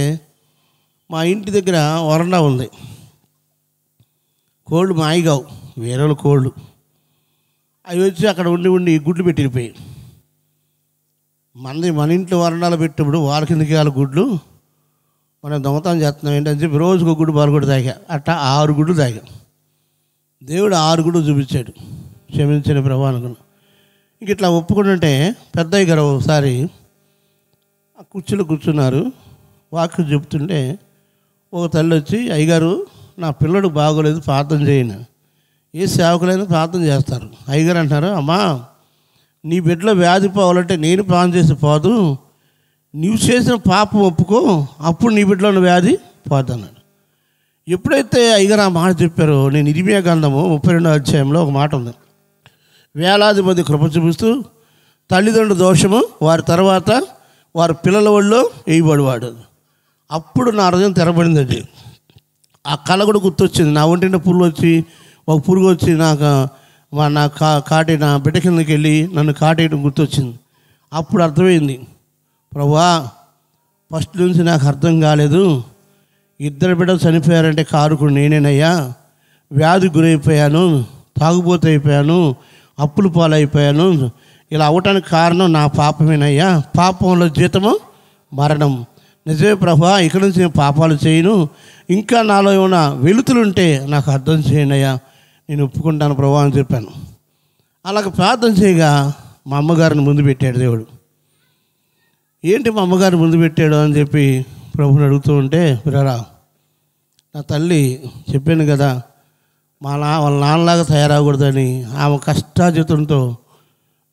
మా ఇంటి దగ్గర వరండా ఉంది. కోళ్ళు మాయిగావు, వేరే కోళ్ళు అవి వచ్చి అక్కడ ఉండి గుడ్లు పెట్టిపోయి మన ఇంట్లో వరండాలో పెట్టినప్పుడు వాళ్ళ కిందకి వాళ్ళ గుడ్లు మనం దొంగతనం చేస్తున్నాం ఏంటని చెప్పి రోజుకు గుడ్డు పాల్గొడు తాగా. అట్టా 6 గుడ్లు తాగా. దేవుడు 6 గుడ్లు చూపించాడు. క్షమించిన ప్రభు అనుకున్నా. ఇంక ఇట్లా ఒప్పుకుంటుంటే పెద్దయ్య గారు ఒకసారి ఆ కుర్చీలో కూర్చున్నారు. వాక్యం చెప్తుంటే ఒక తల్లి వచ్చి, అయ్యగారు నా పిల్లడు బాగోలేదు, ప్రార్థన చేయను. ఏ సేవకులైనా ప్రార్థన చేస్తారు. అయ్యగారు అంటారు, అమ్మా నీ బిడ్డలో వ్యాధి పోవాలంటే నేను ప్రార్థన చేసి పోదు, నీవు చేసిన పాపం ఒప్పుకో, అప్పుడు నీ బిడ్డలో ఉన్న వ్యాధి పోతున్నాడు. ఎప్పుడైతే అయ్యగారు ఆ మాట చెప్పారో, నేను ఇర్మియా గ్రంథము 32వ అధ్యాయంలో ఒక మాట ఉంది. వేలాది మంది కృప చూపిస్తూ తల్లిదండ్రుల దోషము వారి తర్వాత వారి పిల్లల ఒళ్ళో వేయబడివాడు. అప్పుడు నా హృదయం తెరబడిందండి. ఆ కళ కూడా గుర్తొచ్చింది. నా ఒంటిన పురుగు వచ్చి ఒక పురుగు వచ్చి నా కాటి నా బిడ్డ కిందకి వెళ్ళి నన్ను కాటేయడం గుర్తొచ్చింది. అప్పుడు అర్థమైంది, ప్రభువా ఫస్ట్ నుంచి నాకు అర్థం కాలేదు. 2 బిడ్డలు చనిపోయారంటే కారుకుడు నేనేనయ్యా. వ్యాధి గురైపోయాను, తాగుబోతు అయిపోయాను, అప్పులు పాలైపోయాను. ఇలా అవ్వటానికి కారణం నా పాపమేనయ్యా. పాపంలో జీతము మరణం. నిజమే ప్రభువా, ఇక్కడి నుంచి నేను పాపాలు చేయను. ఇంకా నాలో ఏమైనా వెలుతులుంటే నాకు అర్థం చేయండి అయ్యా, నేను ఒప్పుకుంటాను ప్రభువా అని చెప్పాను. అలాగ ప్రార్థన చేయగా మా అమ్మగారిని ముందు పెట్టాడు దేవుడు. ఏంటి మా అమ్మగారిని ముందు పెట్టాడు అని చెప్పి ప్రభుని అడుగుతూ ఉంటే, విరరా నా తల్లి చెప్పాను కదా వాళ్ళ నాన్నలాగా తయారవకూడదని ఆమె కష్టాజితంతో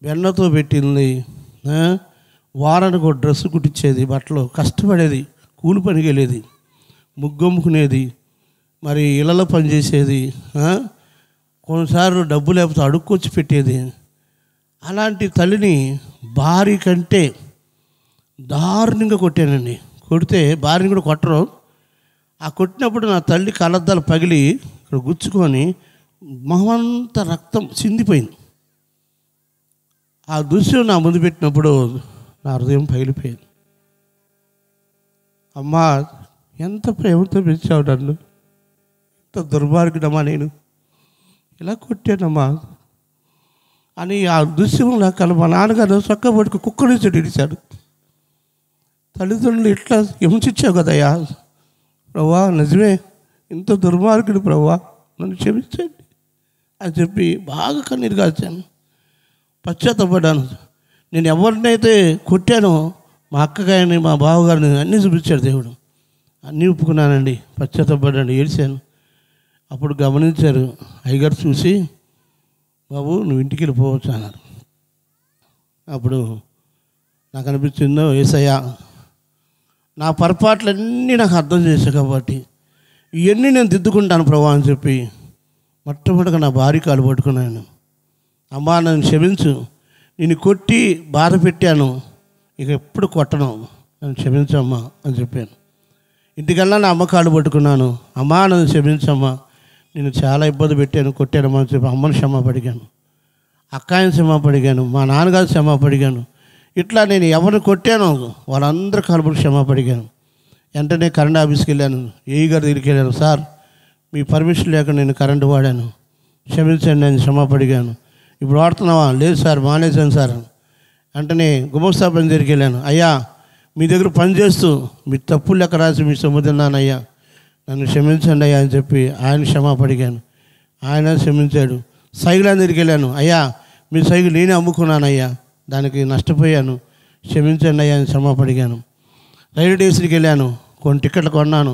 వెన్నతో పెట్టింది. వారానికి ఒక డ్రెస్సు కుట్టించేది, బట్టలు కష్టపడేది, కూలి పనికి వెళ్ళేది, ముగ్గమ్ముకునేది, మరి ఇళ్ళలో పనిచేసేది, కొన్నిసార్లు డబ్బు లేకపోతే అడుక్కొచ్చి పెట్టేది. అలాంటి తల్లిని భార్య కంటే దారుణంగా కొట్టానండి. కొడితే భార్యని కూడా కొట్టరు. ఆ కొట్టినప్పుడు నా తల్లి కళ్ళద్దాలు పగిలి ఇక్కడ గుచ్చుకొని మొహమంతా రక్తం చిందిపోయింది. ఆ దృశ్యం నా ముందు పెట్టినప్పుడు నా హృదయం పగిలిపోయింది. అమ్మా ఎంత ప్రేమతో పెంచావు నన్ను, ఎంత దుర్మార్గుడమ్మా, నేను ఇలా కొట్టానమ్మా అని ఆ దృశ్యం నాకు మా నాన్నగారు చక్క పట్టుకు కుక్క నుంచి ఇడిచాడు. తల్లిదండ్రులు ఇట్లా హింసించావు కదయ్యా ప్రభువా, నిజమే ఇంత దుర్మార్గుడు ప్రభువా, నన్ను క్షమించండి అని చెప్పి బాగా కన్నీరు కాల్చాను, పశ్చాత్తపడ్డాను. నేను ఎవరినైతే కొట్టానో మా అక్కగారిని మా బావగారిని అన్నీ చూపించాడు దేవుడు. అన్నీ ఒప్పుకున్నానండి, పశ్చాత్తపడ్డాను, ఏడ్చాను. అప్పుడు గమనించారు అయ్యగారు చూసి, బాబు నువ్వు ఇంటికి వెళ్ళిపోవచ్చు అన్నారు. అప్పుడు నాకు అనిపించిందో, యేసయ్యా నా పొరపాట్లన్నీ నాకు అర్థం చేశావు కాబట్టి ఇవన్నీ నేను దిద్దుకుంటాను ప్రభా అని చెప్పి మొట్టమొదటిగా నా భార్య కాలు పట్టుకున్నాను. అమ్మా నన్ను క్షమించు, నేను కొట్టి బాధ పెట్టాను, ఇక ఎప్పుడు కొట్టను, నన్ను క్షమించమ్మా అని చెప్పాను. ఇంటికల్లా నా అమ్మ కాలు పట్టుకున్నాను. అమ్మా నన్ను క్షమించమ్మా, నేను చాలా ఇబ్బంది పెట్టాను, కొట్టానమ్మా అని చెప్పి అమ్మని క్షమాపణ అడిగాను, అక్కాయని క్షమాపణ అడిగాను, మా నాన్నగారు క్షమాపణ అడిగాను. ఇట్లా నేను ఎవరిని కొట్టానో వాళ్ళందరూ కలుపుడు క్షమాపణ అడిగాను. వెంటనే కరెంట్ ఆఫీస్కి వెళ్ళాను, ఏఈ గారి దగ్గరికి వెళ్ళాను. సార్ మీ పర్మిషన్ లేక నేను కరెంటు వాడాను, క్షమించండి నేను క్షమాపణ అడిగాను. ఇప్పుడు వాడుతున్నావా? లేదు సార్ మానేశాను సార్. వెంటనే గుమస్తా పని దగ్గరికి వెళ్ళాను. అయ్యా మీ దగ్గర పని చేస్తూ మీ తప్పులు లెక్క రాసి మీ సొమ్ము తిన్నానయ్యా, నన్ను క్షమించండి అయ్యా అని చెప్పి ఆయన క్షమాపణ అడిగాను. ఆయన క్షమించాడు. సైకిల్ దగ్గరికి వెళ్ళాను. అయ్యా మీ సైకిల్ నేనే అమ్ముకున్నానయ్యా, దానికి నష్టపోయాను, క్షమించండి అయ్యా అని క్షమాపణ అడిగాను. రైల్వే స్టేషన్కి వెళ్ళాను, కొన్ని టికెట్లు కొన్నాను,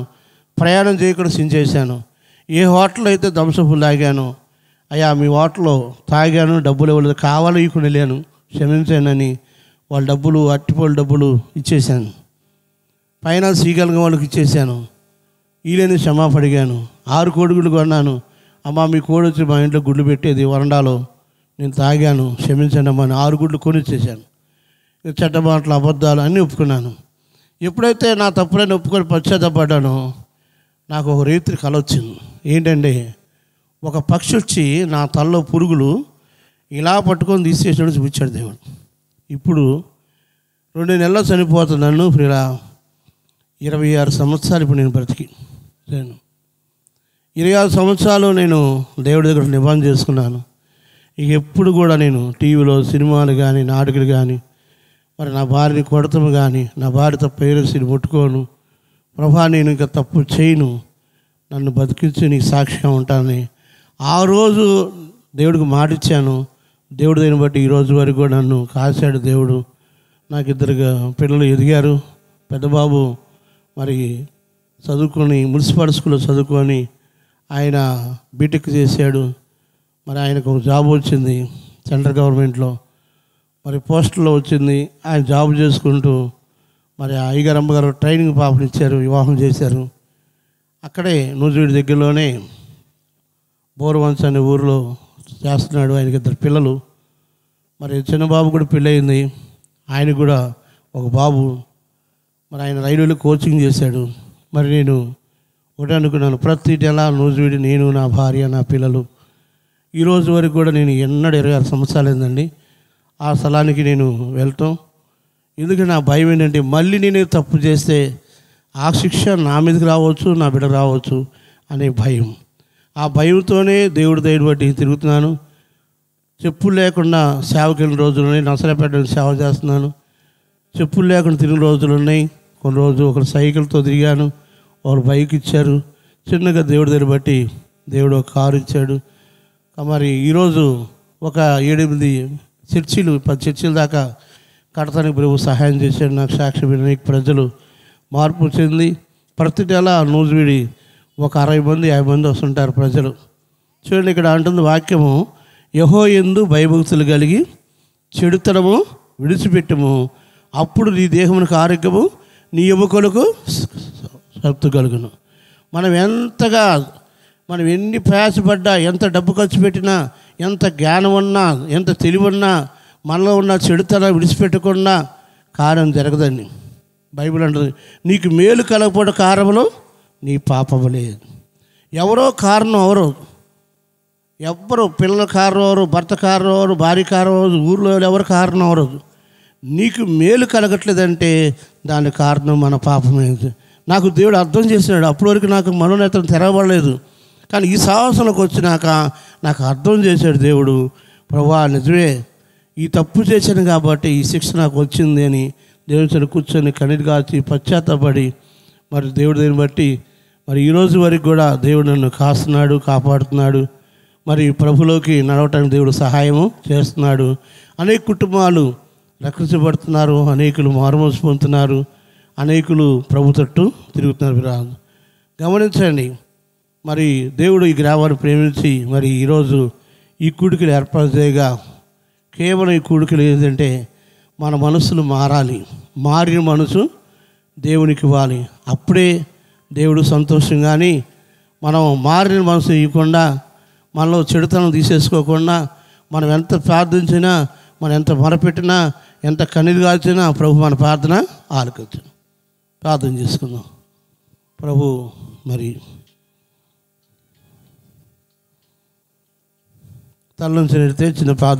ప్రయాణం చేయకుండా సించేశాను. ఏ హోటల్లో అయితే థమ్సప్ తాగాను, అయ్యా మీ హోటల్లో తాగాను, డబ్బులు ఇవ్వలేదు, కావాలి ఇవ్వకుండా వెళ్ళాను, క్షమించండి అని వాళ్ళ డబ్బులు అట్టిపోళ్ళ డబ్బులు ఇచ్చేసాను. ఫైనాన్స్ శ్రీకాళం వాళ్ళకి ఇచ్చేసాను. వీళ్ళని క్షమాపణ అడిగాను. 6 కోడిగుడ్లు కొన్నాను. అమ్మ మీ కోడి వచ్చి మా ఇంట్లో గుడ్లు పెట్టేది వరండాలో, నేను తాగాను, క్షమించండి అమ్మా అని 6 గుడ్లు కొనిచ్చేసాను. చెడ్డ మాటలు అబద్ధాలు అన్నీ ఒప్పుకున్నాను. ఎప్పుడైతే నా తప్పులని ఒప్పుకొని పశ్చాత్తపడ్డానో నాకు ఒక రీతి కల వచ్చింది. ఏంటంటే ఒక పక్షి వచ్చి నా తలలో పురుగులు ఇలా పట్టుకొని తీసేసాడు చూపించాడు దేవుడు. ఇప్పుడు 2 నెలల్లో చనిపోతుంది నన్ను. ఇప్పుడు ఇలా 26 సంవత్సరాలు ఇప్పుడు నేను బ్రతికి నేను 26 సంవత్సరాలు నేను దేవుడి దగ్గర నిబంధన చేసుకున్నాను. ఇక ఎప్పుడు కూడా నేను టీవీలో సినిమాలు కానీ నాటకాలు కానీ మరి నా భార్యని కొడతాము కానీ నా భార్యతో పైరసీని ముట్టుకోను. ప్రభా నేను ఇంకా తప్పు చేయను, నన్ను బతికించి నీకు సాక్షిగా ఉంటానని ఆ రోజు దేవుడికి మాట ఇచ్చాను. దేవుడు దీన్ని బట్టి ఈరోజు వరకు కూడా నన్ను కాశాడు దేవుడు. నాకు 2 పిల్లలు ఎదిగారు. పెద్ద బాబు మరి చదువుకొని మున్సిపల్ స్కూల్లో చదువుకొని ఆయన బీటెక్ చేశాడు. మరి ఆయనకు ఒక జాబ్ వచ్చింది సెంట్రల్ గవర్నమెంట్లో, మరి పోస్టులో వచ్చింది. ఆయన జాబ్ చేసుకుంటూ మరి అయ్యగారు అమ్మగారు ట్రైనింగ్ పాపని ఇచ్చారు, వివాహం చేశారు. అక్కడే నూజివీడి దగ్గరలోనే బోర్వంచ్ అనే ఊరిలో చేస్తున్నాడు. ఆయనకి 2 పిల్లలు. మరి చిన్న బాబు కూడా పెళ్ళి అయింది. ఆయనకు కూడా ఒక బాబు. మరి ఆయన రైల్వేలో కోచింగ్ చేశాడు. మరి నేను ఒకటే అనుకున్నాను, ప్రతి నెల నూజివీడి నేను, నా భార్య, నా పిల్లలు ఈరోజు వరకు కూడా నేను 26 సంవత్సరాలు అయిందండి ఆ స్థలానికి నేను వెళ్తాం. ఎందుకంటే నా భయం ఏంటంటే మళ్ళీ నేను తప్పు చేస్తే ఆ శిక్ష నా మీదకి రావచ్చు, నా బిడ్డ రావచ్చు అనే భయం. ఆ భయంతోనే దేవుడి దయని బట్టి తిరుగుతున్నాను. చెప్పులు లేకుండా సేవకి వెళ్ళిన రోజులు ఉన్నాయి. నసరపేట సేవ చేస్తున్నాను. చెప్పులు లేకుండా తిరిగిన రోజులు ఉన్నాయి. కొన్ని రోజులు ఒకరు సైకిల్తో తిరిగాను, ఒకరు బైక్ ఇచ్చారు. చిన్నగా దేవుడి దగ్గర బట్టి దేవుడు ఒక కారు ఇచ్చాడు. మరి ఈరోజు ఒక 7-8 చర్చిలు 10 చర్చిల దాకా కడతానికి ప్రభు సహాయం చేశాడు. నాకు సాక్షి అనేక ప్రజలు మార్పు చెంది ప్రతి నెల నూజివీడి ఒక 60 మంది 50 మంది వస్తుంటారు ప్రజలు. చూడండి, ఇక్కడ అంటుంది వాక్యము, యెహోవాయందు భయభక్తులు కలిగి చెడుతనము విడిచిపెట్టము, అప్పుడు నీ దేహమునకు ఆరోగ్యము, నీ ఎముకలకు శక్తి కలుగును. మనం ఎన్ని ప్రయాసపడ్డా, ఎంత డబ్బు ఖర్చు పెట్టినా, ఎంత జ్ఞానం ఉన్నా, ఎంత తెలివి ఉన్నా, మనలో ఉన్న చెడుతనం విడిచిపెట్టకుండా కార్యం జరగదండి. బైబిల్ అంటుంది, నీకు మేలు కలగకపోవడం కారణంలో నీ పాపము లేదు. ఎవరో కారణం, ఎవరు పిల్లల కారణం ఎవరు, భర్త కారణం ఎవరు, భార్య కారణం ఎవరు, ఊర్లో ఎవరు కారణం ఎవరు. నీకు మేలు కలగట్లేదంటే దాని కారణం మన పాపమే. నాకు దేవుడు అర్థం చేసినాడు. అప్పటి వరకు నాకు మనోనేత్రం తెరవబడలేదు. కానీ ఈ సాహసంలోకి వచ్చినాక నాకు అర్థం చేశాడు దేవుడు, ప్రభువా నిజమే ఈ తప్పు చేశాను కాబట్టి ఈ శిక్ష నాకు వచ్చింది అని దేవుని కూర్చొని కన్నీరు కాచి పశ్చాత్తపడి మరి దేవుడి దీన్ని బట్టి మరి ఈరోజు వరకు కూడా దేవుడు నన్ను కాస్తున్నాడు, కాపాడుతున్నాడు. మరి ప్రభులోకి నడవటానికి దేవుడు సహాయము చేస్తున్నాడు. అనేక కుటుంబాలు రక్షించబడుతున్నారు, అనేకులు మారుమనసు పొందుతున్నారు, అనేకులు ప్రభు తట్టు తిరుగుతున్నారు. గమనించండి, మరి దేవుడు ఈ గ్రామాన్ని ప్రేమించి మరి ఈరోజు ఈ కూడికలు ఏర్పాటు చేయగా కేవలం ఈ కూడికలు ఏంటంటే మన మనసులు మారాలి. మారిన మనసు దేవునికి ఇవ్వాలి. అప్పుడే దేవుడు సంతోషంగాని మనం మారిన మనసు ఇవ్వకుండా, మనలో చెడుతనం తీసేసుకోకుండా, మనం ఎంత ప్రార్థించినా, మనం ఎంత మొరపెట్టినా, ఎంత కన్నీరు కాల్చినా ప్రభు మన ప్రార్థన ఆలకించును. ప్రార్థన చేసుకుందాం. ప్రభు మరి తల నుంచి చిన్న ప్రార్థన